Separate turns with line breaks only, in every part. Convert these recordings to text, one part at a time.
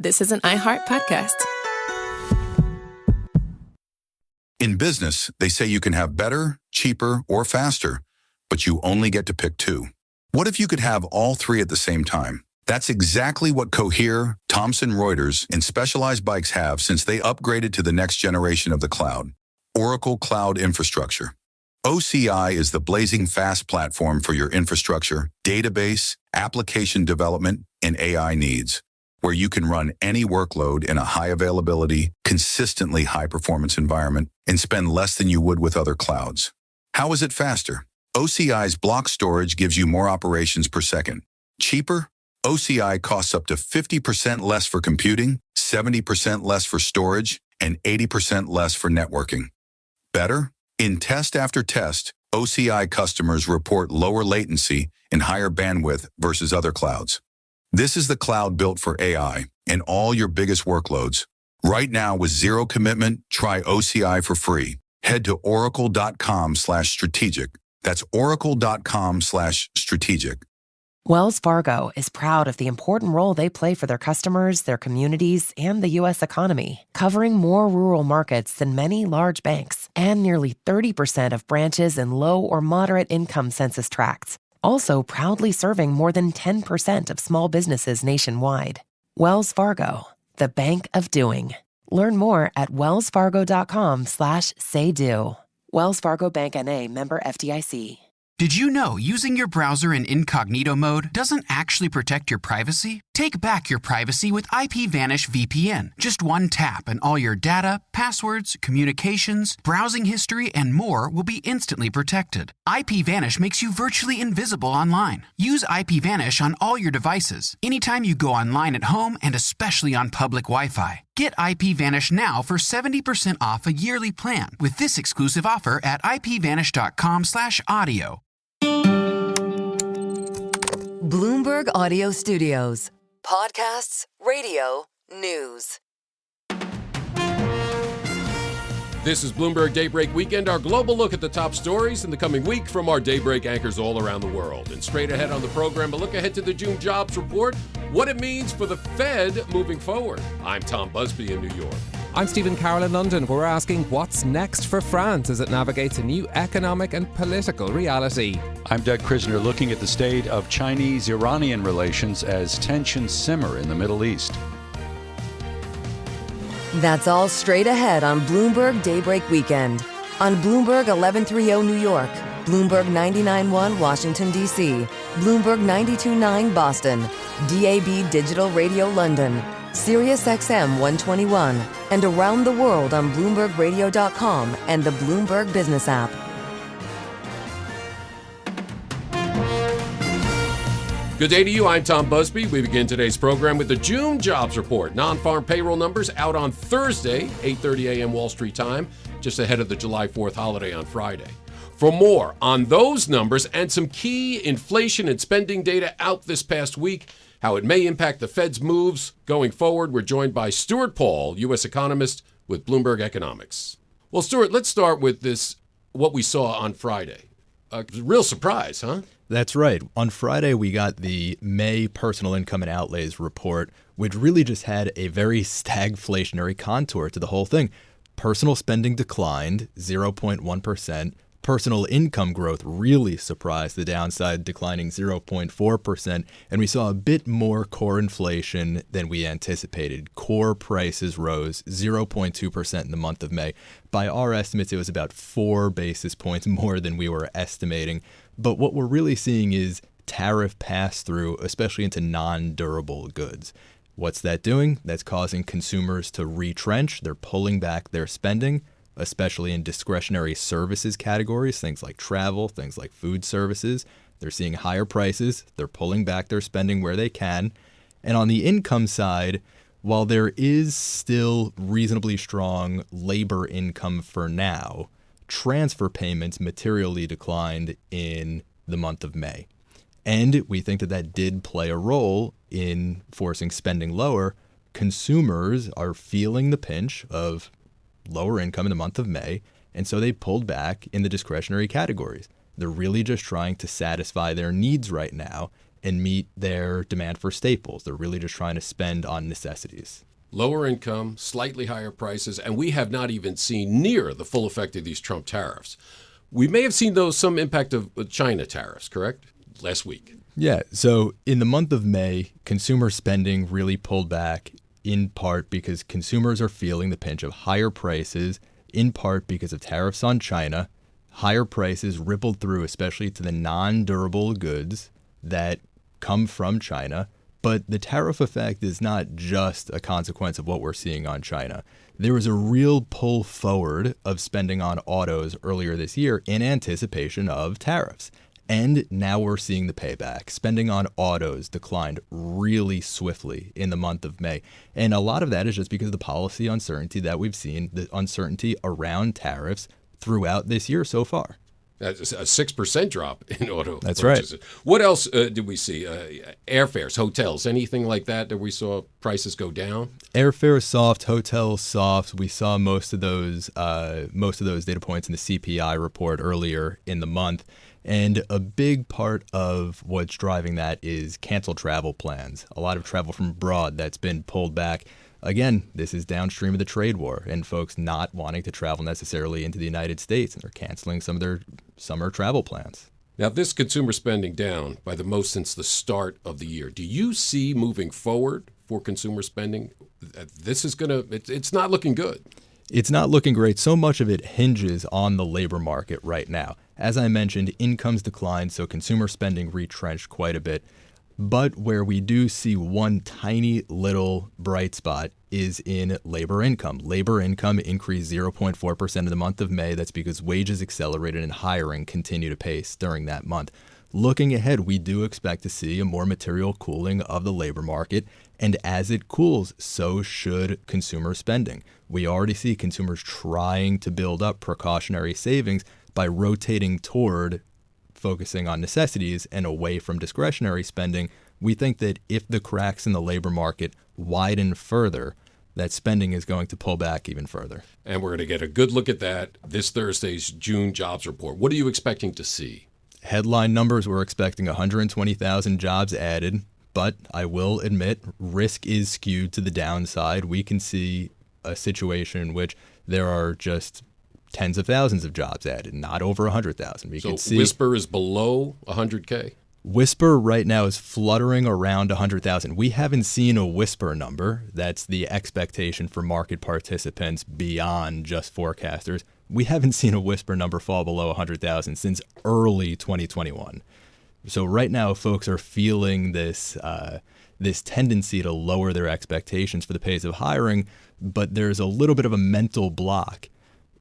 this is an iHeart podcast.
In business, they say you can have better, cheaper, or faster, but you only get to pick two. What if you could have all three at the same time? That's exactly what Cohere, Thomson Reuters, and Specialized Bikes have since they upgraded to the next generation of the cloud, Oracle Cloud Infrastructure. OCI is the blazing fast platform for your infrastructure, database, application development, and AI needs, where you can run any workload in a high availability, consistently high performance environment and spend less than you would with other clouds. How is it faster? OCI's block storage gives you more operations per second. Cheaper? OCI costs up to 50% less for computing, 70% less for storage, and 80% less for networking. Better? In test after test, OCI customers report lower latency and higher bandwidth versus other clouds. This is the cloud built for AI and all your biggest workloads. Right now, with zero commitment, try OCI for free. Head to oracle.com/strategic. That's oracle.com/strategic.
Wells Fargo is proud of the important role they play for their customers, their communities, and the U.S. economy, covering more rural markets than many large banks and nearly 30% of branches in low or moderate income census tracts. Also proudly serving more than 10% of small businesses nationwide. Wells Fargo, the bank of doing. Learn more at wellsfargo.com/say-do. Wells Fargo Bank N.A., member FDIC.
Did you know using your browser in incognito mode doesn't actually protect your privacy? Take back your privacy with IPVanish VPN. Just one tap and all your data, passwords, communications, browsing history, and more will be instantly protected. IPVanish makes you virtually invisible online. Use IPVanish on all your devices, anytime you go online at home and especially on public Wi-Fi. Get IPVanish now for 70% off a yearly plan with this exclusive offer at ipvanish.com/audio.
Bloomberg Audio Studios. Podcasts, radio, news.
This is Bloomberg Daybreak Weekend, our global look at the top stories in the coming week from our Daybreak anchors all around the world. And straight ahead on the program, a look ahead to the June jobs report, what it means for the Fed moving forward. I'm Tom Busby in New York.
I'm Stephen Carroll in London. We're asking what's next for France as it navigates a new economic and political reality.
I'm Doug Krisner looking at the state of Chinese-Iranian relations as tensions simmer in the Middle East.
That's all straight ahead on Bloomberg Daybreak Weekend. On Bloomberg 1130 New York, Bloomberg 99.1 Washington, D.C., Bloomberg 92.9 Boston, DAB Digital Radio London, Sirius XM 121, and around the world on BloombergRadio.com and the Bloomberg Business app.
Good day to you. I'm Tom Busby. We begin today's program with the June jobs report. Non-farm payroll numbers out on Thursday, 8:30 a.m. Wall Street time, just ahead of the July 4th holiday on Friday. For more on those numbers and some key inflation and spending data out this past week, how it may impact the Fed's moves going forward, we're joined by Stuart Paul, U.S. economist with Bloomberg Economics. Well, Stuart, let's start with this, what we saw on Friday. A real surprise, huh?
That's right. On Friday, we got the May personal income and outlays report, which really just had a very stagflationary contour to the whole thing. Personal spending declined 0.1%. Personal income growth really surprised the downside, declining 0.4%. And we saw a bit more core inflation than we anticipated. Core prices rose 0.2% in the month of May. By our estimates, it was about 4 basis points more than we were estimating. But what we're really seeing is tariff pass-through, especially into non-durable goods. What's that doing? That's causing consumers to retrench. They're pulling back their spending, especially in discretionary services categories, things like travel, things like food services. They're seeing higher prices. They're pulling back their spending where they can. And on the income side, while there is still reasonably strong labor income for now, transfer payments materially declined in the month of May. And we think that that did play a role in forcing spending lower. Consumers are feeling the pinch of lower income in the month of May, and so they pulled back in the discretionary categories. They're really just trying to satisfy their needs right now, and meet their demand for staples. They're really just trying to spend on necessities.
Lower income, slightly higher prices, and we have not even seen near the full effect of these Trump tariffs. We may have seen, though, some impact of China tariffs, correct? Last week.
Yeah, so in the month of May, consumer spending really pulled back in part because consumers are feeling the pinch of higher prices, in part because of tariffs on China. Higher prices rippled through, especially to the non-durable goods that come from China. But the tariff effect is not just a consequence of what we're seeing on China. There was a real pull forward of spending on autos earlier this year in anticipation of tariffs. And now we're seeing the payback. Spending on autos declined really swiftly in the month of May. And a lot of that is just because of the policy uncertainty that we've seen, the uncertainty around tariffs throughout this year so far.
That's a 6% drop in auto
That's
purchases.
right.
What else did we see? Airfares, hotels, anything like that we saw prices go down?
Airfare soft, hotels soft. We saw most of those data points in the CPI report earlier in the month. And a big part of what's driving that is canceled travel plans. A lot of travel from abroad that's been pulled back. Again, this is downstream of the trade war and folks not wanting to travel necessarily into the United States, and they're canceling some of their summer travel plans.
Now, this consumer spending down by the most since the start of the year. Do you see moving forward for consumer spending? This is it's not looking good.
It's not looking great. So much of it hinges on the labor market right now. As I mentioned, incomes declined, so consumer spending retrenched quite a bit. But where we do see one tiny little bright spot is in labor income. Labor income increased 0.4% in the month of May. That's because wages accelerated and hiring continued to pace during that month. Looking ahead, we do expect to see a more material cooling of the labor market. And as it cools, so should consumer spending. We already see consumers trying to build up precautionary savings by rotating toward focusing on necessities and away from discretionary spending. We think that if the cracks in the labor market widen further, that spending is going to pull back even further.
And we're going to get a good look at that this Thursday's June jobs report. What are you expecting to see?
Headline numbers, we're expecting 120,000 jobs added, but I will admit risk is skewed to the downside. We can see a situation in which there are just tens of thousands of jobs added, not over 100,000. We
so
can see
Whisper is below 100K?
Whisper right now is fluttering around 100,000. We haven't seen a Whisper number. That's the expectation for market participants beyond just forecasters. We haven't seen a Whisper number fall below 100,000 since early 2021. So right now, folks are feeling this tendency to lower their expectations for the pace of hiring, but there's a little bit of a mental block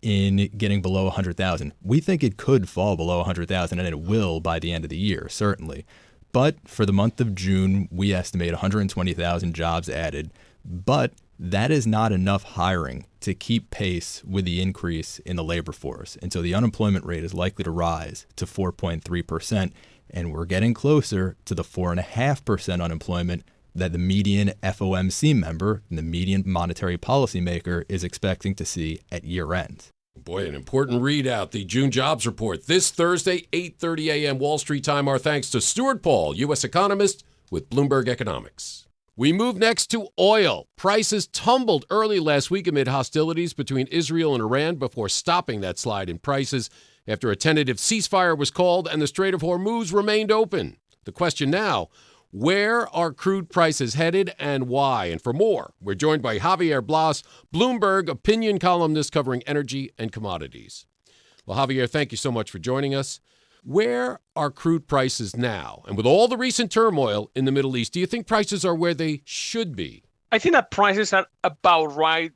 in getting below 100,000. We think it could fall below 100,000, and it will by the end of the year, certainly. But for the month of June, we estimate 120,000 jobs added. But that is not enough hiring to keep pace with the increase in the labor force. And so the unemployment rate is likely to rise to 4.3%. And we're getting closer to the 4.5% unemployment that the median FOMC member and the median monetary policymaker is expecting to see at year end.
Boy, an important readout, the June jobs report this Thursday, 8:30 a.m. Wall Street time. Our thanks to Stuart Paul, U.S. economist with Bloomberg Economics. We move next to oil. Prices tumbled early last week amid hostilities between Israel and Iran before stopping that slide in prices after a tentative ceasefire was called and the Strait of Hormuz remained open. The question now, where are crude prices headed and why? And for more, we're joined by Javier Blas, Bloomberg opinion columnist covering energy and commodities. Well, Javier, thank you so much for joining us. Where are crude prices now? And with all the recent turmoil in the Middle East, do you think prices are where they should be?
I think that prices are about right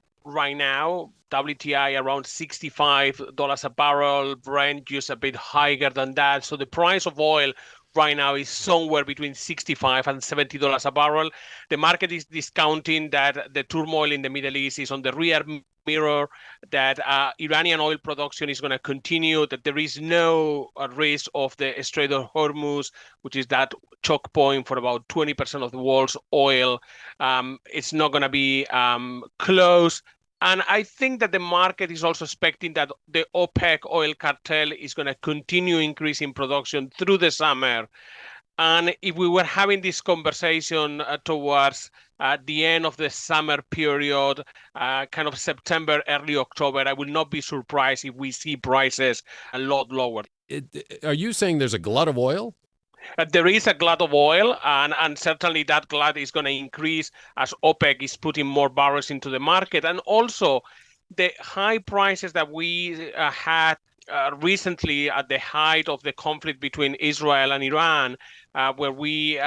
now. WTI around $65 a barrel, Brent just a bit higher than that. So the price of oil right now is somewhere between $65 and $70 a barrel. The market is discounting that the turmoil in the Middle East is on the rear mirror, that Iranian oil production is going to continue, that there is no risk of the Strait of Hormuz, which is that choke point for about 20% of the world's oil. It's not going to be closed. And I think that the market is also expecting that the OPEC oil cartel is going to continue increasing production through the summer. And if we were having this conversation towards the end of the summer period, kind of September, early October, I will not be surprised if we see prices a lot lower.
Are you saying there's a glut of oil?
There is a glut of oil, and certainly that glut is going to increase as OPEC is putting more barrels into the market. And also, the high prices that we had recently at the height of the conflict between Israel and Iran, where we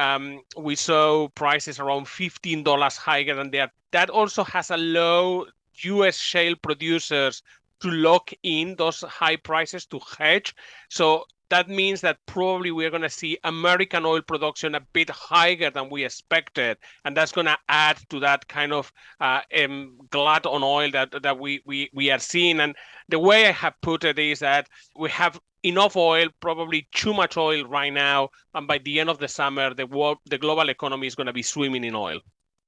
saw prices around $15 higher than that. That also has allowed U.S. shale producers to lock in those high prices to hedge. So that means that probably we're going to see American oil production a bit higher than we expected, and that's going to add to that kind of glut on oil that we are seeing. And the way I have put it is that we have enough oil, probably too much oil right now, and by the end of the summer, the global economy is going to be swimming in oil.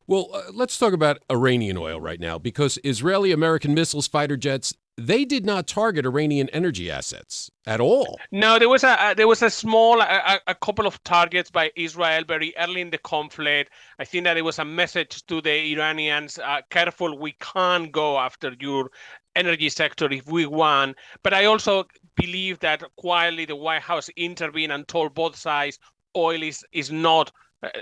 Well, let's talk about Iranian oil right now, because Israeli-American missiles, fighter jets, they did not target Iranian energy assets at all.
No, there was a small, a couple of targets by Israel very early in the conflict. I think that it was a message to the Iranians, careful, we can't go after your energy sector if we want. But I also believe that quietly the White House intervened and told both sides oil is not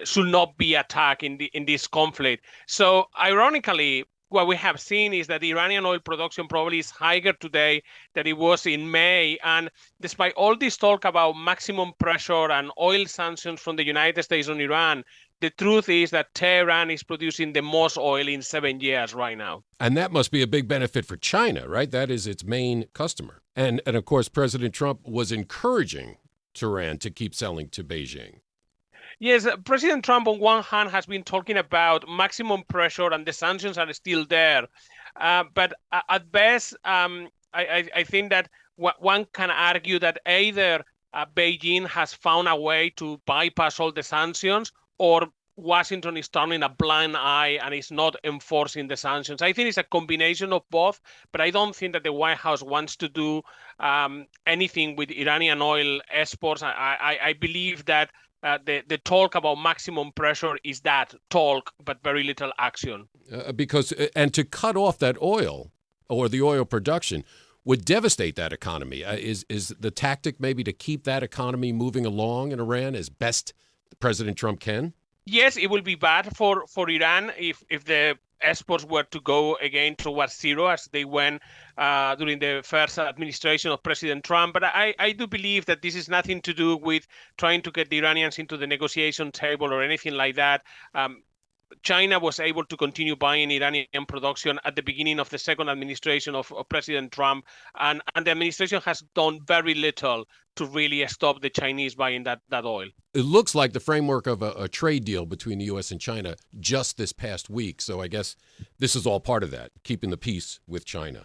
should not be attacked in this conflict. So ironically, what we have seen is that the Iranian oil production probably is higher today than it was in May. And despite all this talk about maximum pressure and oil sanctions from the United States on Iran, the truth is that Tehran is producing the most oil in 7 years right now.
And that must be a big benefit for China, right? That is its main customer. And of course, President Trump was encouraging Tehran to keep selling to Beijing.
Yes, President Trump on one hand has been talking about maximum pressure and the sanctions are still there. But at best, I think that one can argue that either Beijing has found a way to bypass all the sanctions, or Washington is turning a blind eye and is not enforcing the sanctions. I think it's a combination of both, but I don't think that the White House wants to do anything with Iranian oil exports. I believe that the talk about maximum pressure is that talk, but very little action.
And to cut off that oil or the oil production would devastate that economy. Is the tactic maybe to keep that economy moving along in Iran as best President Trump can?
Yes, it will be bad for Iran if the exports were to go again towards zero, as they went during the first administration of President Trump. But I do believe that this is nothing to do with trying to get the Iranians into the negotiation table or anything like that. China was able to continue buying Iranian production at the beginning of the second administration of President Trump, and the administration has done very little to really stop the Chinese buying that oil.
It looks like the framework of a trade deal between the U.S. and China just this past week. So I guess this is all part of that, keeping the peace with China.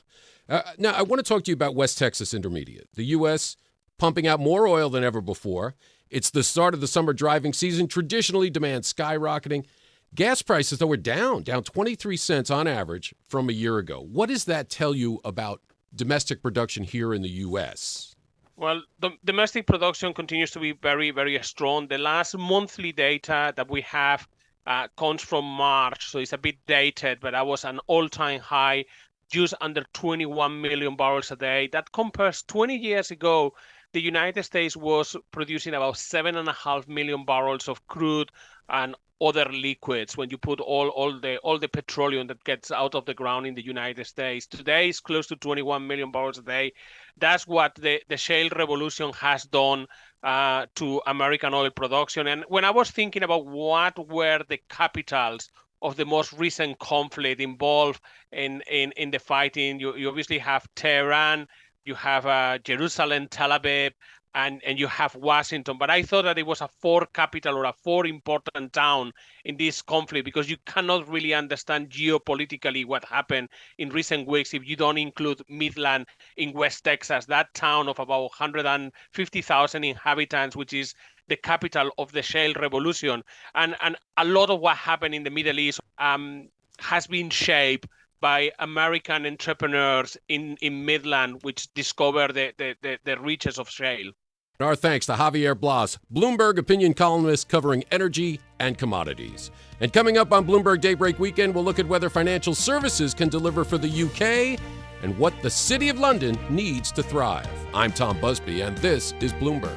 Now, I want to talk to you about West Texas Intermediate. The U.S. pumping out more oil than ever before. It's the start of the summer driving season. Traditionally, demand skyrocketing. Gas prices, though, were down 23 cents on average from a year ago. What does that tell you about domestic production here in the U.S.?
Well, the domestic production continues to be very, very strong. The last monthly data that we have comes from March, so it's a bit dated, but that was an all-time high, just under 21 million barrels a day. That compares 20 years ago, the United States was producing about 7.5 million barrels of crude and other liquids when you put all the petroleum that gets out of the ground in the United States. Today is close to 21 million barrels a day. That's what the shale revolution has done to American oil production. And when I was thinking about what were the capitals of the most recent conflict involved in the fighting, you obviously have Tehran, you have Jerusalem, Tel Aviv, and you have Washington. But I thought that it was a fourth capital or a fourth important town in this conflict, because you cannot really understand geopolitically what happened in recent weeks if you don't include Midland in West Texas, that town of about 150,000 inhabitants, which is the capital of the shale revolution. And a lot of what happened in the Middle East has been shaped by American entrepreneurs in Midland, which discovered the riches of shale.
Our thanks to Javier Blas, Bloomberg opinion columnist covering energy and commodities. And coming up on Bloomberg Daybreak Weekend, we'll look at whether financial services can deliver for the UK and what the City of London needs to thrive. I'm Tom Busby, and this is Bloomberg.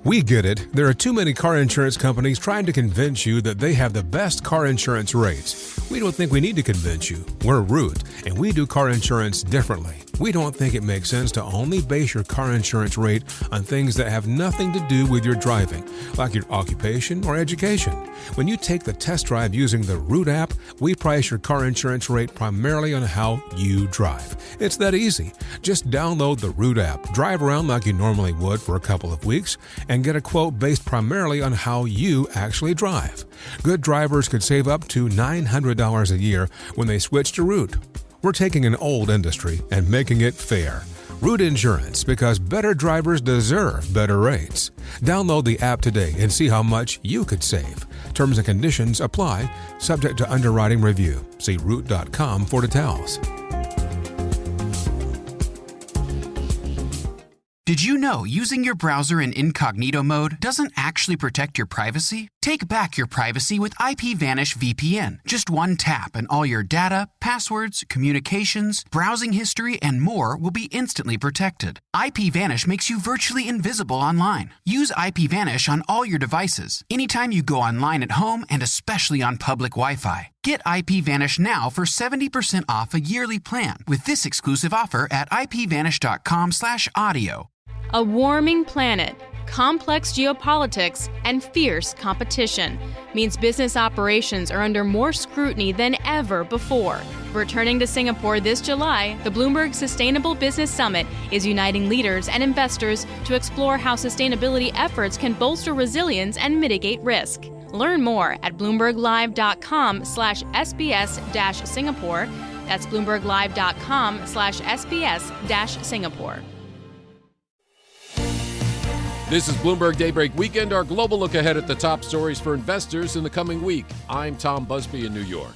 We get it. There are too many car insurance companies trying to convince you that they have the best car insurance rates. We don't think we need to convince you. We're Root, and we do car insurance differently. We don't think it makes sense to only base your car insurance rate on things that have nothing to do with your driving, like your occupation or education. When you take the test drive using the Root app, we price your car insurance rate primarily on how you drive. It's that easy. Just download the Root app, drive around like you normally would for a couple of weeks, and get a quote based primarily on how you actually drive. Good drivers could save up to $900 a year when they switch to Root. We're taking an old industry and making it fair. Root Insurance, because better drivers deserve better rates. Download the app today and see how much you could save. Terms and conditions apply, subject to underwriting review. See Root.com for details.
Did you know using your browser in incognito mode doesn't actually protect your privacy? Take back your privacy with IPVanish VPN. Just one tap and all your data, passwords, communications, browsing history, and more will be instantly protected. IPVanish makes you virtually invisible online. Use IPVanish on all your devices, anytime you go online at home and especially on public Wi-Fi. Get IPVanish now for 70% off a yearly plan with this exclusive offer at ipvanish.com/audio.
A warming planet, complex geopolitics, and fierce competition means business operations are under more scrutiny than ever before. Returning to Singapore this July, the Bloomberg Sustainable Business Summit is uniting leaders and investors to explore how sustainability efforts can bolster resilience and mitigate risk. Learn more at bloomberglive.com/SBS-Singapore. That's bloomberglive.com/SBS-Singapore.
This is Bloomberg Daybreak Weekend, our global look ahead at the top stories for investors in the coming week. I'm Tom Busby in New York.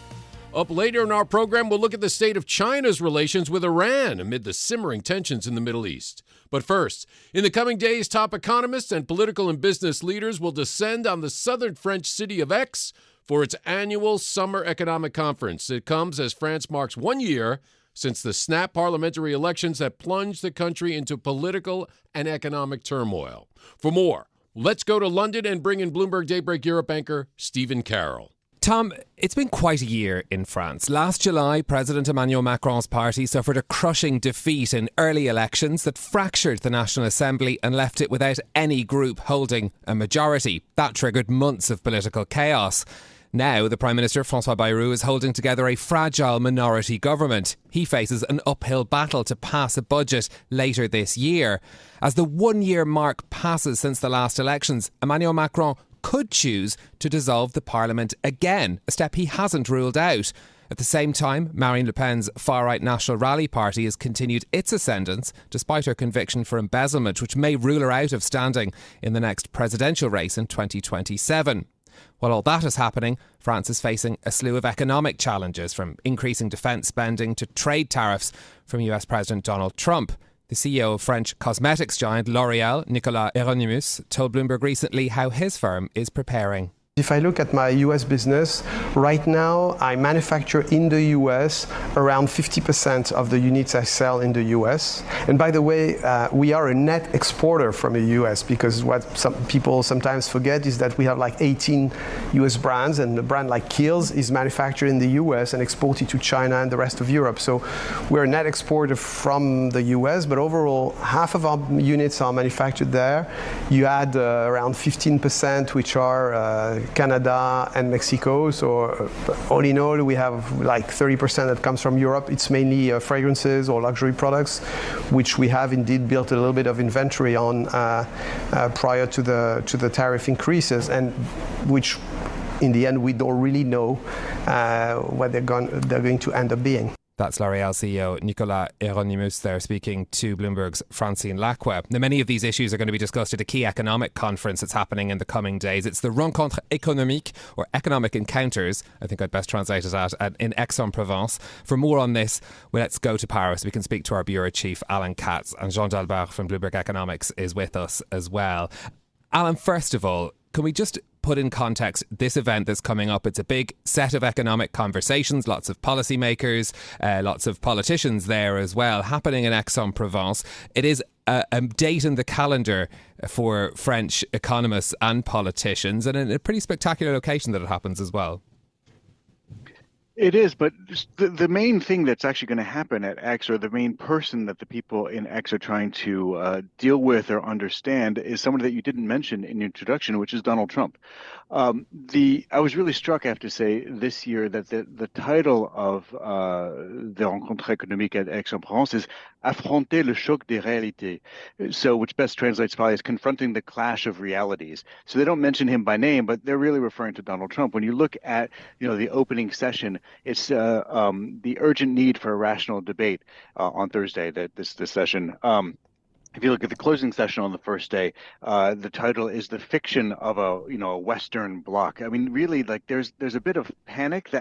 Up later in our program, we'll look at the state of China's relations with Iran amid the simmering tensions in the Middle East. But first, in the coming days, top economists and political and business leaders will descend on the southern French city of Aix for its annual summer economic conference. It comes as France marks 1 year since the snap parliamentary elections that plunged the country into political and economic turmoil. For more, let's go to London and bring in Bloomberg Daybreak Europe anchor Stephen Carroll.
Tom, it's been quite a year in France. Last July, President Emmanuel Macron's party suffered a crushing defeat in early elections that fractured the National Assembly and left it without any group holding a majority. That triggered months of political chaos. Now, the Prime Minister, François Bayrou, is holding together a fragile minority government. He faces an uphill battle to pass a budget later this year. As the 1 year mark passes since the last elections, Emmanuel Macron could choose to dissolve the parliament again, a step he hasn't ruled out. At the same time, Marine Le Pen's far-right National Rally Party has continued its ascendance despite her conviction for embezzlement, which may rule her out of standing in the next presidential race in 2027. While all that is happening, France is facing a slew of economic challenges, from increasing defence spending to trade tariffs from US President Donald Trump. The CEO of French cosmetics giant L'Oréal, Nicolas Hieronimus, told Bloomberg recently how his firm is preparing.
If I look at my US business, right now I manufacture in the US around 50% of the units I sell in the US. And by the way, we are a net exporter from the US, because what some people sometimes forget is that we have like 18 US brands, and a brand like Kiehl's is manufactured in the US and exported to China and the rest of Europe. So we're a net exporter from the US, but overall half of our units are manufactured there. You add around 15% which are Canada and Mexico. So all in all, we have like 30% that comes from Europe. It's mainly fragrances or luxury products, which we have indeed built a little bit of inventory on prior to the tariff increases, and which in the end we don't really know what they're going to end up being.
That's L'Oréal CEO Nicolas Hieronimus there speaking to Bloomberg's Francine Lacqua. Now, many of these issues are going to be discussed at a key economic conference that's happening in the coming days. It's the Rencontre Économique, or Economic Encounters, I think I'd best translate it as, in Aix-en-Provence. For more on this, let's go to Paris. We can speak to our bureau chief, Alan Katz, and Jean Dalbert from Bloomberg Economics is with us as well. Alan, first of all, can we just put in context this event that's coming up? It's a big set of economic conversations, lots of policymakers, lots of politicians there as well, happening in Aix-en-Provence. It is a date in the calendar for French economists and politicians, and in a pretty spectacular location that it happens as well.
It is, but the main thing that's actually going to happen at X, or the main person that the people in X are trying to deal with or understand, is someone that you didn't mention in your introduction, which is Donald Trump. I was really struck, I have to say, this year that the title of the Rencontre Économique at Aix-en-Provence is Affronter le choc des réalités, so which best translates probably as confronting the clash of realities. So they don't mention him by name, but they're really referring to Donald Trump. When you look at the opening session, it's the urgent need for a rational debate on Thursday. This session. If you look at the closing session on the first day, the title is "The Fiction of a Western Bloc." I mean, really, like there's a bit of panic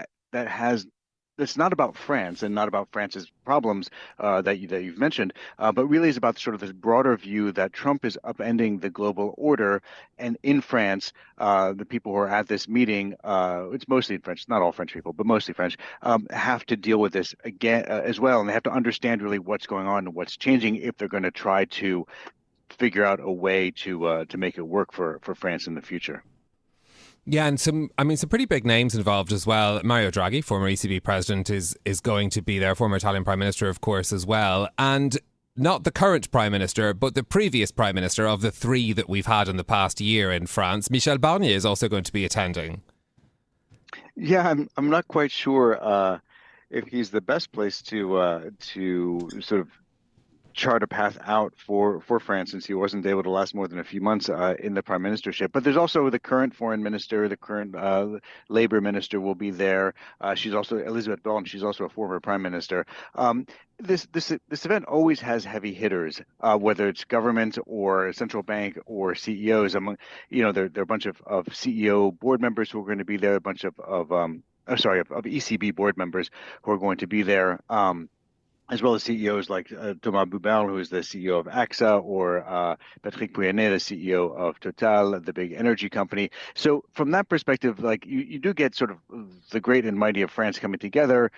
that's not about France and not about France's problems that you've mentioned, but really is about sort of this broader view that Trump is upending the global order. And in France, the people who are at this meeting, it's mostly in French, not all French people, but mostly French, have to deal with this again as well. And they have to understand really what's going on and what's changing if they're going to try to figure out a way to make it work for France in the future.
Yeah, and some pretty big names involved as well. Mario Draghi, former ECB president, is going to be there, former Italian prime minister, of course, as well. And not the current prime minister, but the previous prime minister of the three that we've had in the past year in France. Michel Barnier is also going to be attending.
Yeah, I'm not quite sure if he's the best place to sort of chart a path out for France, since he wasn't able to last more than a few months in the prime ministership. But there's also the current foreign minister, the current labor minister will be there. She's also Elisabeth Borne. She's also a former prime minister. This event always has heavy hitters, whether it's government or central bank or CEOs. There are a bunch of CEO board members who are going to be there, a bunch of ECB board members who are going to be there. As well as CEOs like Thomas Busby, who is the CEO of AXA, or Patrick Pouyanné, the CEO of Total, the big energy company. So from that perspective, like you do get sort of the great and mighty of France coming together.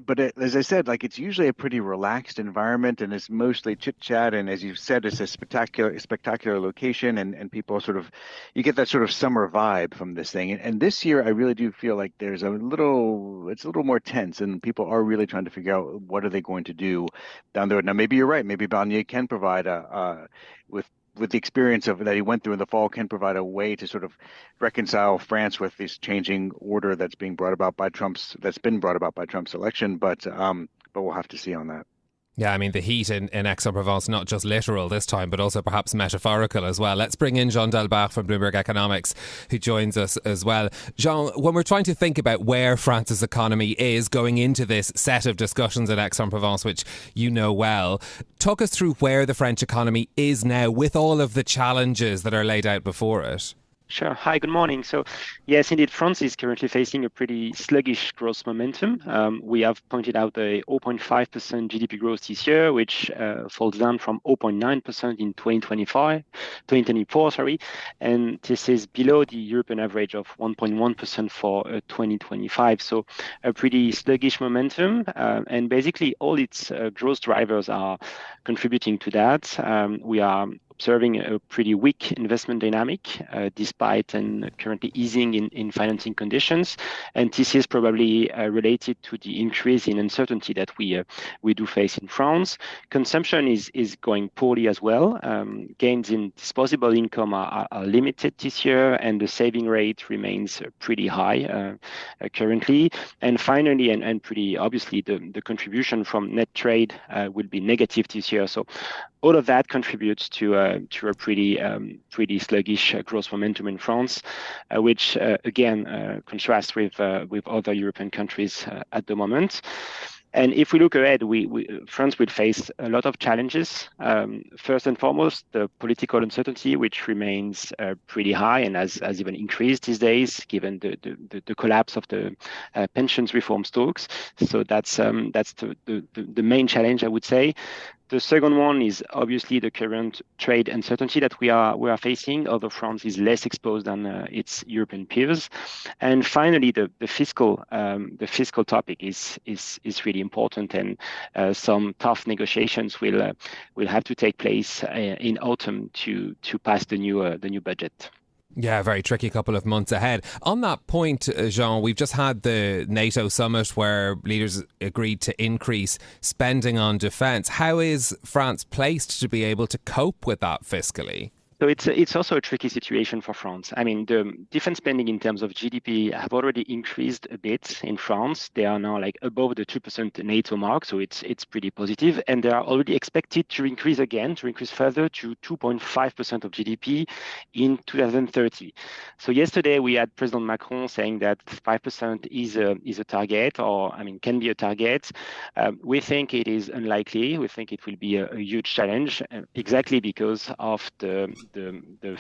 But as I said, like it's usually a pretty relaxed environment, and it's mostly chit chat. And as you said, it's a spectacular location, and people you get that sort of summer vibe from this thing. And this year, I really do feel like it's a little more tense, and people are really trying to figure out what are they going to do down the road. Now, maybe you're right. Maybe Barnier can provide with the experience that he went through in the fall, can provide a way to sort of reconcile France with this changing order that's been brought about by Trump's election. But we'll have to see on that.
Yeah, I mean, the heat in Aix-en-Provence, not just literal this time, but also perhaps metaphorical as well. Let's bring in Jean Dalbert from Bloomberg Economics, who joins us as well. Jean, when we're trying to think about where France's economy is going into this set of discussions in Aix-en-Provence, which you know well, talk us through where the French economy is now with all of the challenges that are laid out before it.
Sure. Hi, good morning. So, yes, indeed, France is currently facing a pretty sluggish growth momentum. We have pointed out the 0.5% GDP growth this year, which falls down from 0.9% in 2024, and this is below the European average of 1.1% for 2025. So, a pretty sluggish momentum, and basically all its growth drivers are contributing to that. We are observing a pretty weak investment dynamic despite and currently easing in financing conditions, and this is probably related to the increase in uncertainty that we do face in France. Consumption is going poorly as well. Gains in disposable income are limited this year, and the saving rate remains pretty high currently. And finally, and pretty obviously, the contribution from net trade will be negative this year. So all of that contributes to to a pretty sluggish growth momentum in France, which again contrasts with other European countries at the moment. And if we look ahead, France will face a lot of challenges. First and foremost, the political uncertainty, which remains pretty high and has even increased these days, given the collapse of the pensions reform talks. So that's the main challenge, I would say. The second one is obviously the current trade uncertainty that we are facing, although France is less exposed than its European peers. And finally, the fiscal topic is really important, and some tough negotiations will have to take place in autumn to pass the new budget.
Yeah, very tricky couple of months ahead. On that point, Jean, we've just had the NATO summit where leaders agreed to increase spending on defence. How is France placed to be able to cope with that fiscally?
So it's also a tricky situation for France. I mean, the defense spending in terms of GDP have already increased a bit in France. They are now like above the 2% NATO mark, so it's pretty positive. And they are already expected to increase further to 2.5% of GDP in 2030. So yesterday we had President Macron saying that 5% is a target, or I mean, can be a target. We think it is unlikely. We think it will be a huge challenge, exactly because of the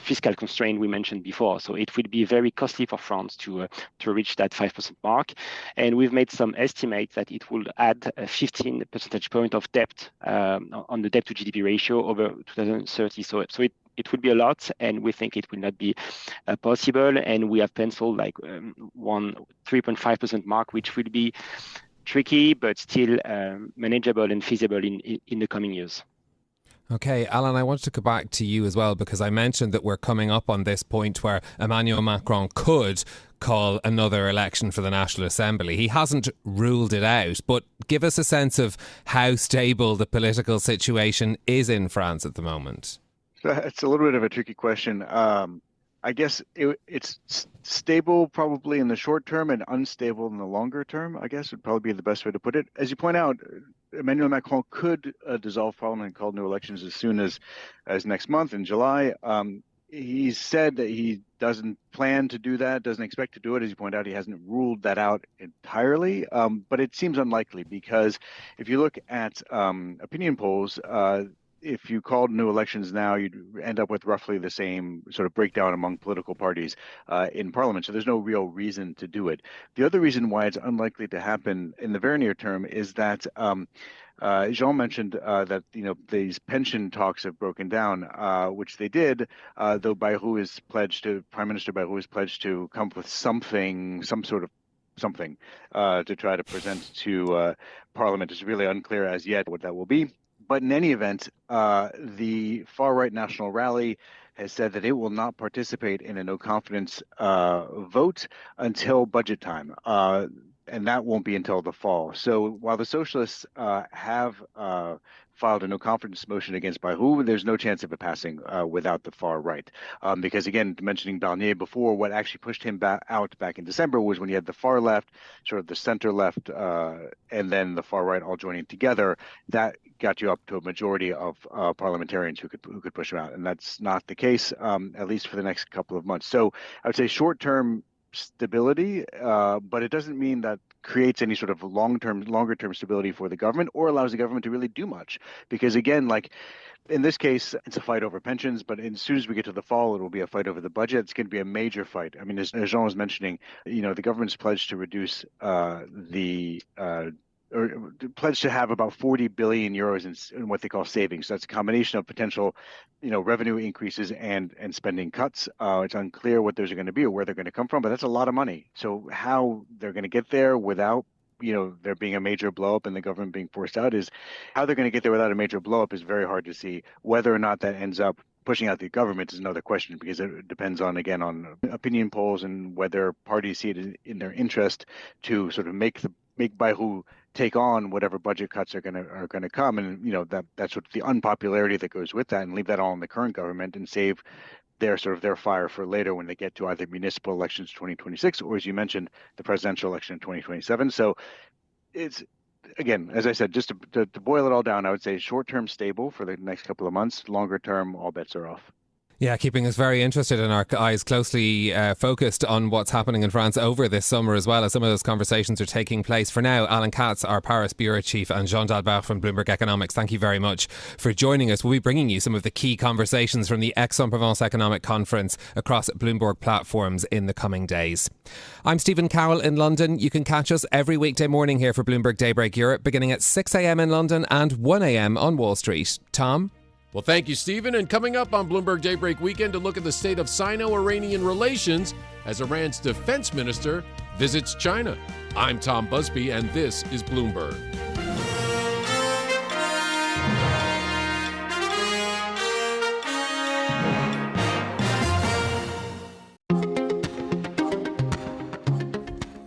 fiscal constraint we mentioned before. So it will be very costly for France to reach that 5% mark. And we've made some estimates that it will add a 15 percentage point of debt on the debt to GDP ratio over 2030. So it would be a lot, and we think it will not be possible. And we have penciled like 3.5% mark, which will be tricky, but still manageable and feasible in the coming years.
Okay, Alan, I wanted to go back to you as well, because I mentioned that we're coming up on this point where Emmanuel Macron could call another election for the National Assembly. He hasn't ruled it out, but give us a sense of how stable the political situation is in France at the moment.
It's a little bit of a tricky question. I guess it's stable probably in the short term and unstable in the longer term, I guess would probably be the best way to put it. As you point out, Emmanuel Macron could dissolve parliament and call new elections as soon as next month in July. He said that he doesn't plan to do that, doesn't expect to do it. As you point out, he hasn't ruled that out entirely, but it seems unlikely because if you look at opinion polls, if you called new elections now, you'd end up with roughly the same sort of breakdown among political parties in parliament. So there's no real reason to do it. The other reason why it's unlikely to happen in the very near term is that Jean mentioned that these pension talks have broken down, which they did, though Prime Minister Bayrou is pledged to come up with some sort of something to try to present to Parliament. It's really unclear as yet what that will be. But in any event, the far-right National Rally has said that it will not participate in a no-confidence vote until budget time, and that won't be until the fall. So while the socialists have filed a no-confidence motion against Bayrou, there's no chance of it passing without the far right. Because again, mentioning Barnier before, what actually pushed him out back in December was when you had the far left, sort of the center left, and then the far right all joining together. That got you up to a majority of parliamentarians who could push him out, and that's not the case, at least for the next couple of months. So I would say short-term stability, but it doesn't mean that creates any sort of longer term stability for the government or allows the government to really do much. Because again, like in this case, it's a fight over pensions, but as soon as we get to the fall, it will be a fight over the budget. It's going to be a major fight. I mean, as Jean was mentioning, the government's pledged to reduce or pledged to have about 40 billion euros in what they call savings. So that's a combination of potential, revenue increases and spending cuts. It's unclear what those are going to be or where they're going to come from, but that's a lot of money. So how they're going to get there without, there being a major blowup and the government being forced out is how they're going to get there without a major blowup is very hard to see. Whether or not that ends up pushing out the government is another question because it depends on opinion polls and whether parties see it in their interest to sort of make Bayrou take on whatever budget cuts are going to come, and that's what the unpopularity that goes with that, and leave that all in the current government and save their fire for later when they get to either municipal elections 2026 or, as you mentioned, the presidential election in 2027. So again, as I said, just to boil it all down, I would say short-term stable for the next couple of months. Longer term, all bets are off.
Yeah, keeping us very interested and our eyes closely focused on what's happening in France over this summer as well, as some of those conversations are taking place. For now, Alan Katz, our Paris Bureau Chief, and Jean Dalbert from Bloomberg Economics, thank you very much for joining us. We'll be bringing you some of the key conversations from the Aix-en-Provence Economic Conference across Bloomberg platforms in the coming days. I'm Stephen Carroll in London. You can catch us every weekday morning here for Bloomberg Daybreak Europe, beginning at 6 a.m. in London and 1 a.m. on Wall Street. Tom?
Well, thank you, Stephen. And coming up on Bloomberg Daybreak Weekend, to look at the state of Sino-Iranian relations as Iran's defense minister visits China. I'm Tom Busby, and this is Bloomberg.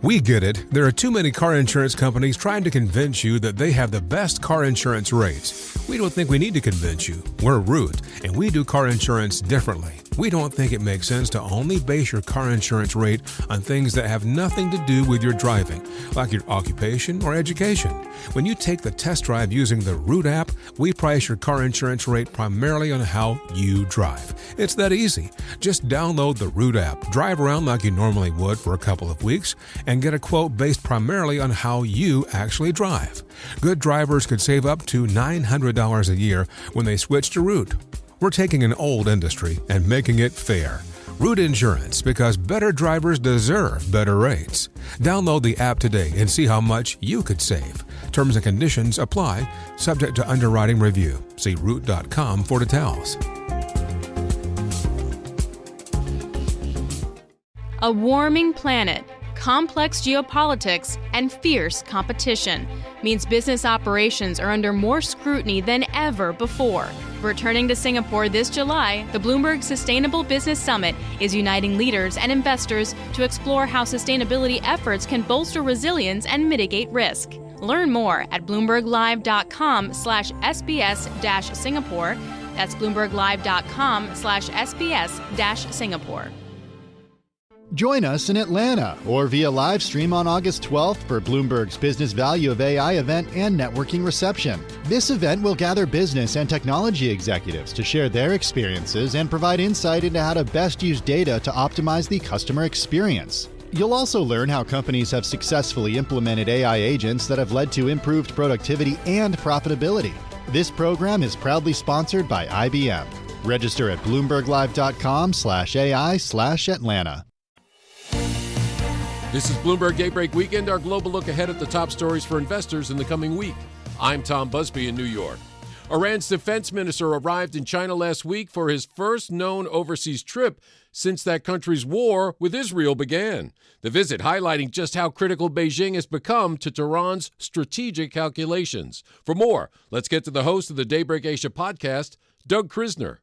We get it. There are too many car insurance companies trying to convince you that they have the best car insurance rates. We don't think we need to convince you. We're Root, and we do car insurance differently. We don't think it makes sense to only base your car insurance rate on things that have nothing to do with your driving, like your occupation or education. When you take the test drive using the Root app, we price your car insurance rate primarily on how you drive. It's that easy. Just download the Root app, drive around like you normally would for a couple of weeks, and get a quote based primarily on how you actually drive. Good drivers could save up to $900 a year when they switch to Root. We're taking an old industry and making it fair. Root Insurance, because better drivers deserve better rates. Download the app today and see how much you could save. Terms and conditions apply, subject to underwriting review. See Root.com for details.
A warming planet, complex geopolitics, and fierce competition means business operations are under more scrutiny than ever before. Returning to Singapore this July, the Bloomberg Sustainable Business Summit is uniting leaders and investors to explore how sustainability efforts can bolster resilience and mitigate risk. Learn more at bloomberglive.com/SBS-Singapore. That's bloomberglive.com/SBS-Singapore.
Join us in Atlanta or via live stream on August 12th for Bloomberg's Business Value of AI event and networking reception. This event will gather business and technology executives to share their experiences and provide insight into how to best use data to optimize the customer experience. You'll also learn how companies have successfully implemented AI agents that have led to improved productivity and profitability. This program is proudly sponsored by IBM. Register at bloomberglive.com/AI/Atlanta.
This is Bloomberg Daybreak Weekend, our global look ahead at the top stories for investors in the coming week. I'm Tom Busby in New York. Iran's defense minister arrived in China last week for his first known overseas trip since that country's war with Israel began. The visit highlighting just how critical Beijing has become to Tehran's strategic calculations. For more, let's get to the host of the Daybreak Asia podcast, Doug Krisner.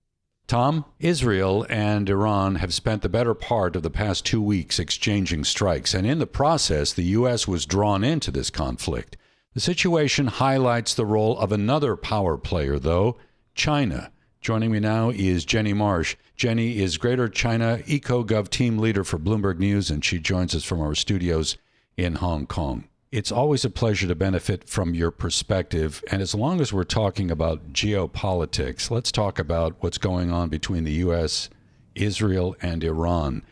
Tom, Israel and Iran have spent the better part of the past 2 weeks exchanging strikes, and in the process, the U.S. was drawn into this conflict. The situation highlights the role of another power player, though, China. Joining me now is Jenny Marsh. Jenny is Greater China EcoGov team leader for Bloomberg News, and she joins us from our studios in Hong Kong. It's always a pleasure to benefit from your perspective. And as long as we're talking about geopolitics, let's talk about what's going on between the U.S., Israel, and Iran.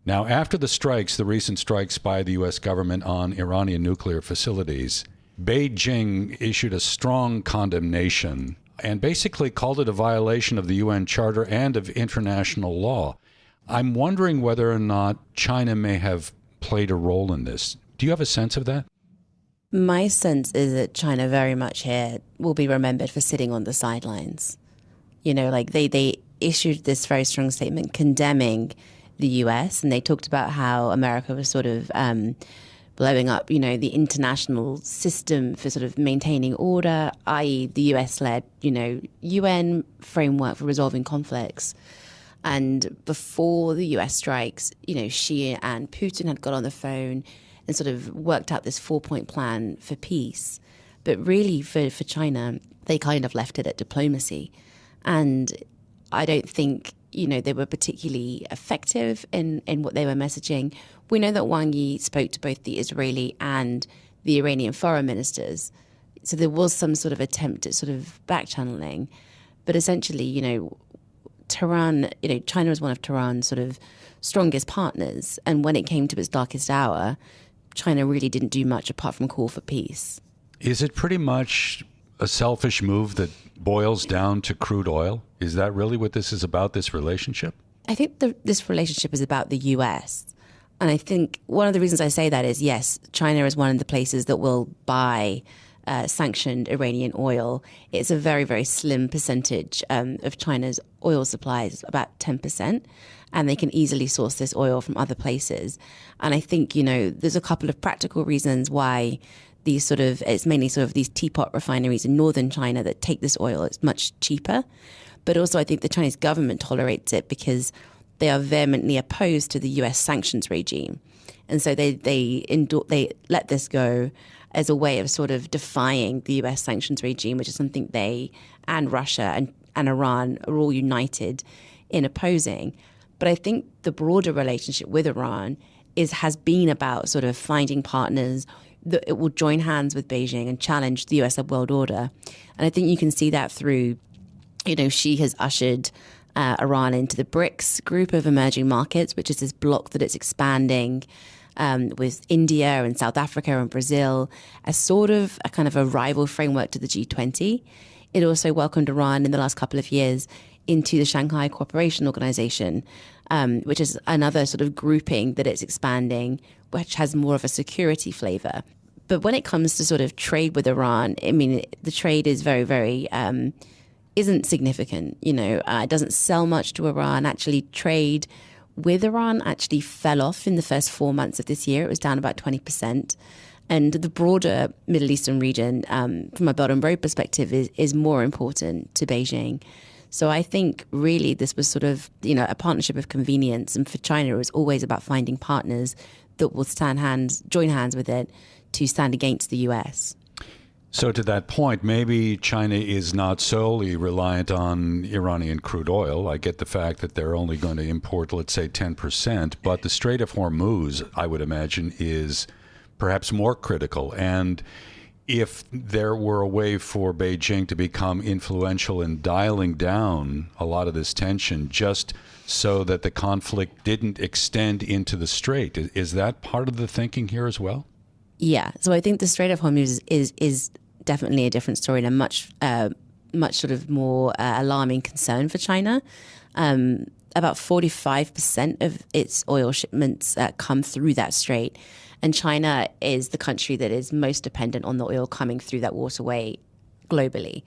Now, after the strikes, the recent strikes by the U.S. government on Iranian nuclear facilities, Beijing issued a strong condemnation and basically called it a violation of the UN Charter and of international law. I'm wondering whether or not China may have played a role in this. Do you have a sense of that?
My sense is that China very much here will be remembered for sitting on the sidelines. You know, like they issued this very strong statement condemning the US, and they talked about how America was sort of blowing up, you know, the international system for sort of maintaining order, i.e. the US-led, you know, UN framework for resolving conflicts. And before the US strikes, you know, Xi and Putin had got on the phone and sort of worked out this 4-point plan for peace. But really, for China, they kind of left it at diplomacy. And I don't think, you know, they were particularly effective in what they were messaging. We know that Wang Yi spoke to both the Israeli and the Iranian foreign ministers, So there was some sort of attempt at sort of back channeling, but essentially, Tehran, China was one of Tehran's sort of strongest partners. And when it came to its darkest hour, China really didn't do much apart from call for peace.
Is it pretty much a selfish move that boils down to crude oil? Is that really what this is about, this relationship?
I think this relationship is about the US. And I think one of the reasons I say that is, yes, China is one of the places that will buy sanctioned Iranian oil. It's a very, very slim percentage of China's oil supplies, about 10%. And they can easily source this oil from other places. And I think, there's a couple of practical reasons why it's mainly sort of these teapot refineries in northern China that take this oil. It's much cheaper. But also I think the Chinese government tolerates it because they are vehemently opposed to the US sanctions regime. And so they let this go as a way of sort of defying the US sanctions regime, which is something they and Russia and Iran are all united in opposing. But I think the broader relationship with Iran has been about sort of finding partners that it will join hands with Beijing and challenge the US world order. And I think you can see that through, she has ushered Iran into the BRICS group of emerging markets, which is this bloc that it's expanding with India and South Africa and Brazil as sort of a kind of a rival framework to the G20. It also welcomed Iran in the last couple of years into the Shanghai Cooperation Organization, which is another sort of grouping that it's expanding, which has more of a security flavor. But when it comes to sort of trade with Iran, I mean, the trade is very, very isn't significant. It doesn't sell much to Iran. Actually, trade with Iran actually fell off in the first 4 months of this year. It was down about 20%. And the broader Middle Eastern region, from a Belt and Road perspective, is more important to Beijing. So I think really this was sort of, a partnership of convenience. And for China, it was always about finding partners that will join hands with it to stand against the US.
So to that point, maybe China is not solely reliant on Iranian crude oil. I get the fact that they're only going to import, let's say, 10%, but the Strait of Hormuz, I would imagine, is perhaps more critical. And if there were a way for Beijing to become influential in dialing down a lot of this tension just so that the conflict didn't extend into the strait, is that part of the thinking here as well?
Yeah. So I think the Strait of Hormuz is definitely a different story and a much sort of more alarming concern for China. About 45% of its oil shipments come through that strait. And China is the country that is most dependent on the oil coming through that waterway globally.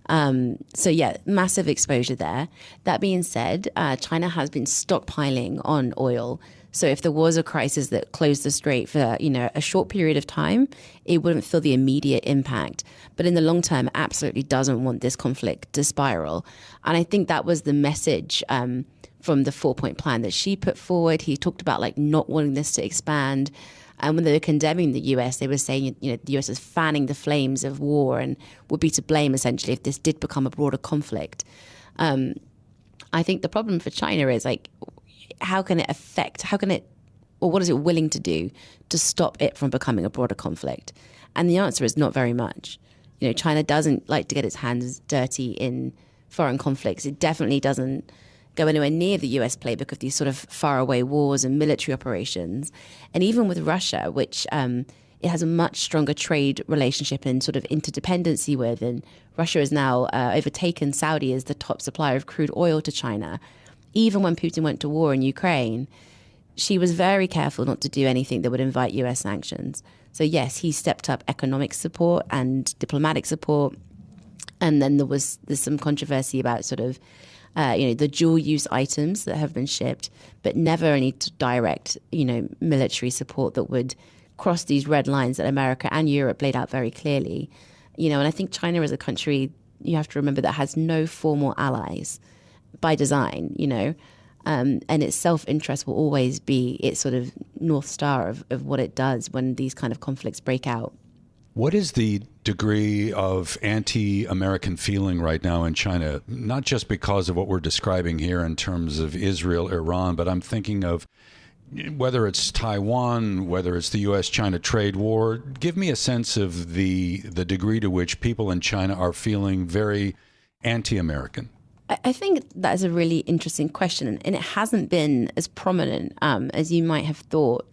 So yeah, massive exposure there. That being said, China has been stockpiling on oil. So if there was a crisis that closed the strait for, a short period of time, it wouldn't feel the immediate impact. But in the long term, absolutely doesn't want this conflict to spiral. And I think that was the message from the 4-point plan that Xi put forward. He talked about not wanting this to expand. And when they were condemning the US, they were saying, the US is fanning the flames of war and would be to blame, essentially, if this did become a broader conflict. I think the problem for China is, what is it willing to do to stop it from becoming a broader conflict? And the answer is not very much. China doesn't like to get its hands dirty in foreign conflicts. It definitely doesn't go anywhere near the US playbook of these sort of faraway wars and military operations. And even with Russia, which it has a much stronger trade relationship and sort of interdependency with, and Russia has now overtaken Saudi as the top supplier of crude oil to China. Even when Putin went to war in Ukraine, she was very careful not to do anything that would invite US sanctions. So yes, he stepped up economic support and diplomatic support. And then there's some controversy about sort of the dual-use items that have been shipped, but never any direct, military support that would cross these red lines that America and Europe laid out very clearly. And I think China is a country, you have to remember, that has no formal allies by design, and its self-interest will always be its sort of North Star of what it does when these kind of conflicts break out.
What is the degree of anti-American feeling right now in China? Not just because of what we're describing here in terms of Israel, Iran, but I'm thinking of whether it's Taiwan, whether it's the U.S.-China trade war, give me a sense of the degree to which people in China are feeling very anti-American.
I think that is a really interesting question, and it hasn't been as prominent as you might have thought,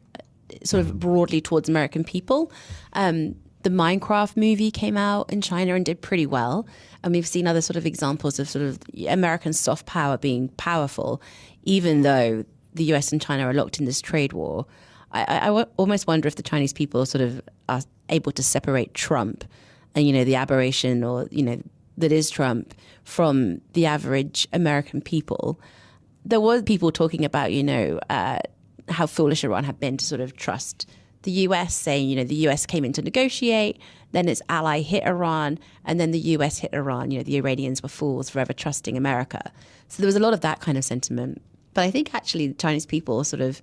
sort of broadly towards American people. The Minecraft movie came out in China and did pretty well, and we've seen other sort of examples of sort of American soft power being powerful, even though the US and China are locked in this trade war. I almost wonder if the Chinese people sort of are able to separate Trump and, the aberration or, that is Trump from the average American people. There were people talking about, how foolish Iran had been to sort of trust the US, saying, the US came in to negotiate, then its ally hit Iran, and then the US hit Iran. The Iranians were fools for ever trusting America. So there was a lot of that kind of sentiment. But I think actually the Chinese people sort of,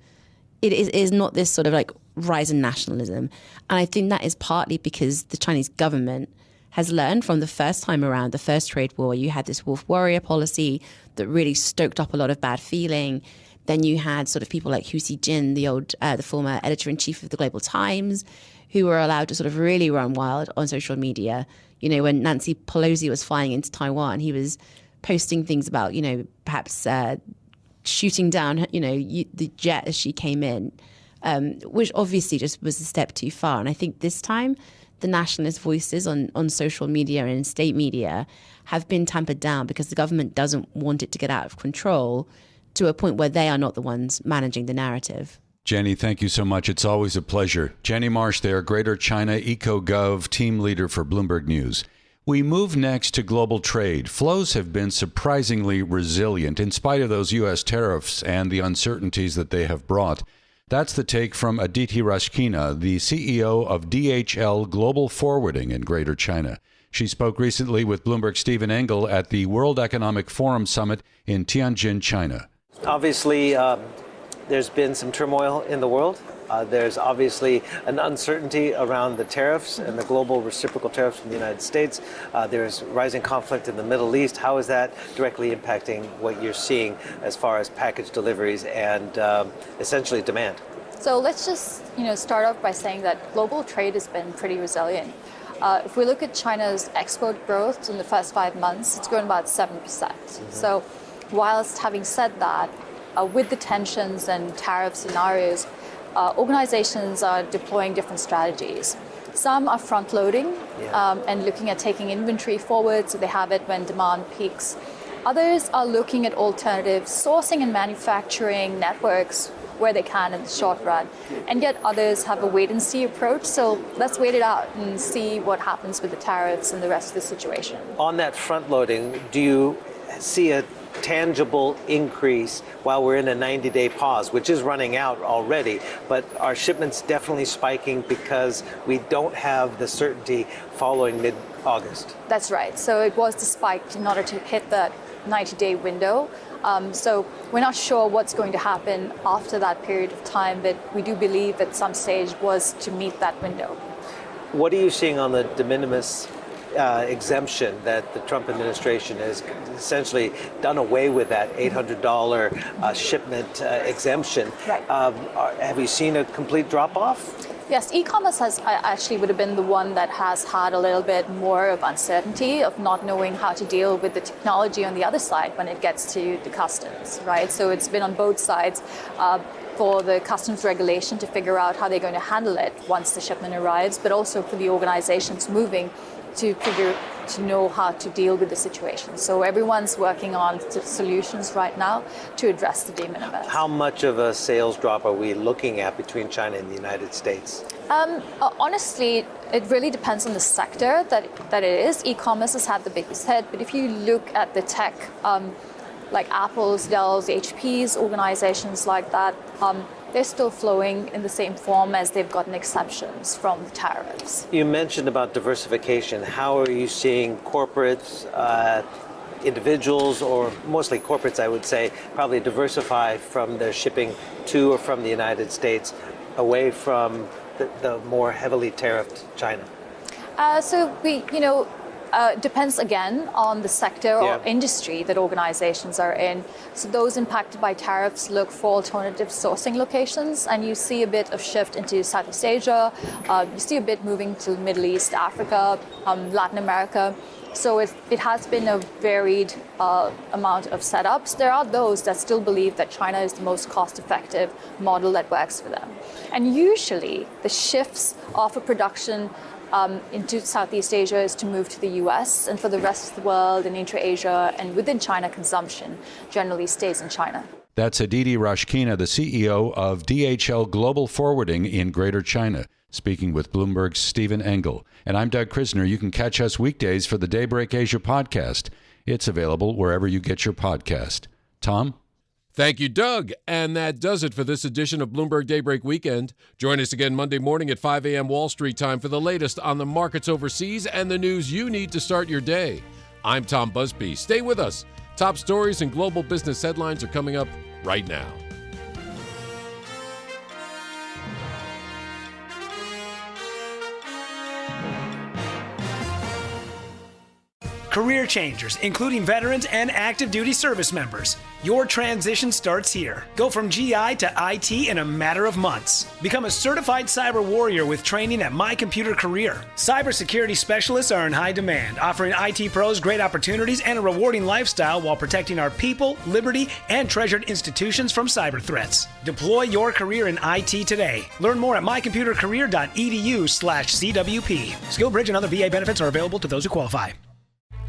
it is not this sort of like rise in nationalism. And I think that is partly because the Chinese government has learned from the first time around, the first trade war, you had this wolf warrior policy that really stoked up a lot of bad feeling. Then you had sort of people like Hu Xijin, the former editor-in-chief of the Global Times, who were allowed to sort of really run wild on social media. When Nancy Pelosi was flying into Taiwan, he was posting things about, perhaps shooting down, the jet as she came in, which obviously just was a step too far. And I think this time, the nationalist voices on social media and in state media have been tampered down because the government doesn't want it to get out of control to a point where they are not the ones managing the narrative.
Jenny, thank you so much. It's always a pleasure. Jenny Marsh there, Greater China EcoGov team leader for Bloomberg News. We move next to global trade. Flows have been surprisingly resilient in spite of those U.S. tariffs and the uncertainties that they have brought. That's the take from Aditi Rashkina, the CEO of DHL Global Forwarding in Greater China. She spoke recently with Bloomberg's Stephen Engel at the World Economic Forum Summit in Tianjin, China.
Obviously, there's been some turmoil in the world. There's obviously an uncertainty around the tariffs and the global reciprocal tariffs from the United States. There's rising conflict in the Middle East. How is that directly impacting what you're seeing as far as package deliveries and essentially demand?
So let's just start off by saying that global trade has been pretty resilient. If we look at China's export growth in the first 5 months, it's grown about 7%. So whilst having said that, with the tensions and tariff scenarios, organizations are deploying different strategies. Some are front-loading and looking at taking inventory forward so they have it when demand peaks. Others are looking at alternative sourcing and manufacturing networks where they can in the short run. And yet others have a wait-and-see approach. So let's wait it out and see what happens with the tariffs and the rest of the situation.
On that front-loading, do you see a tangible increase while we're in a 90-day pause, which is running out already, but are shipments definitely spiking because we don't have the certainty following mid-August?
That's right. So it was the spike in order to hit that 90-day window. So we're not sure what's going to happen after that period of time, but we do believe at some stage was to meet that window.
What are you seeing on the de minimis exemption that the Trump administration has essentially done away with, that $800 shipment exemption?
Right.
Have you seen a complete drop-off?
Yes, e-commerce has actually would have been the one that has had a little bit more of uncertainty of not knowing how to deal with the technology on the other side when it gets to the customs, right? So it's been on both sides for the customs regulation to figure out how they're going to handle it once the shipment arrives, but also for the organizations moving to know how to deal with the situation. So everyone's working on solutions right now to address the de minimis.
How much of a sales drop are we looking at between China and the United States?
Honestly, it really depends on the sector that it is. E-commerce has had the biggest hit, but if you look at the tech, like Apple's, Dell's, HP's, organizations like that, they're still flowing in the same form as they've gotten exceptions from the tariffs.
You mentioned about diversification. How are you seeing corporates, individuals, or mostly corporates, I would say, probably diversify from their shipping to or from the United States away from the more heavily tariffed China?
So we, Depends again on the sector or industry that organizations are in. So those impacted by tariffs look for alternative sourcing locations, and you see a bit of shift into Southeast Asia. You see a bit moving to Middle East, Africa, Latin America. So it has been a varied amount of setups. There are those that still believe that China is the most cost-effective model that works for them. And usually the shifts of a production into Southeast Asia is to move to the US, and for the rest of the world and intra-Asia and within China, consumption generally stays in China.
That's Aditi Rashkina, the CEO of DHL Global Forwarding in Greater China, speaking with Bloomberg's Stephen Engel. And I'm Doug Krisner. You can catch us weekdays for the Daybreak Asia podcast. It's available wherever you get your podcast. Tom?
Thank you, Doug. And that does it for this edition of Bloomberg Daybreak Weekend. Join us again Monday morning at 5 a.m. Wall Street time for the latest on the markets overseas and the news you need to start your day. I'm Tom Busby. Stay with us. Top stories and global business headlines are coming up right now.
Career changers, including veterans and active duty service members. Your transition starts here. Go from GI to IT in a matter of months. Become a certified cyber warrior with training at My Computer Career. Cybersecurity specialists are in high demand, offering IT pros great opportunities and a rewarding lifestyle while protecting our people, liberty, and treasured institutions from cyber threats. Deploy your career in IT today. Learn more at mycomputercareer.edu/CWP. SkillBridge and other VA benefits are available to those who qualify.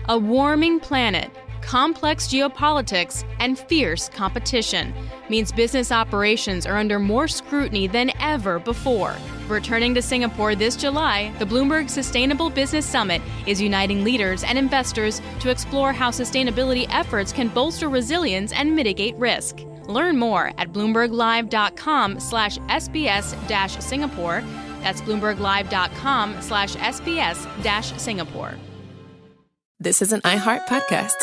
A warming planet, complex geopolitics, and fierce competition means business operations are under more scrutiny than ever before. Returning to Singapore this July, the Bloomberg Sustainable Business Summit is uniting leaders and investors to explore how sustainability efforts can bolster resilience and mitigate risk. Learn more at bloomberglive.com/SBS-Singapore. That's bloomberglive.com/SBS-Singapore.
This is an iHeart podcast.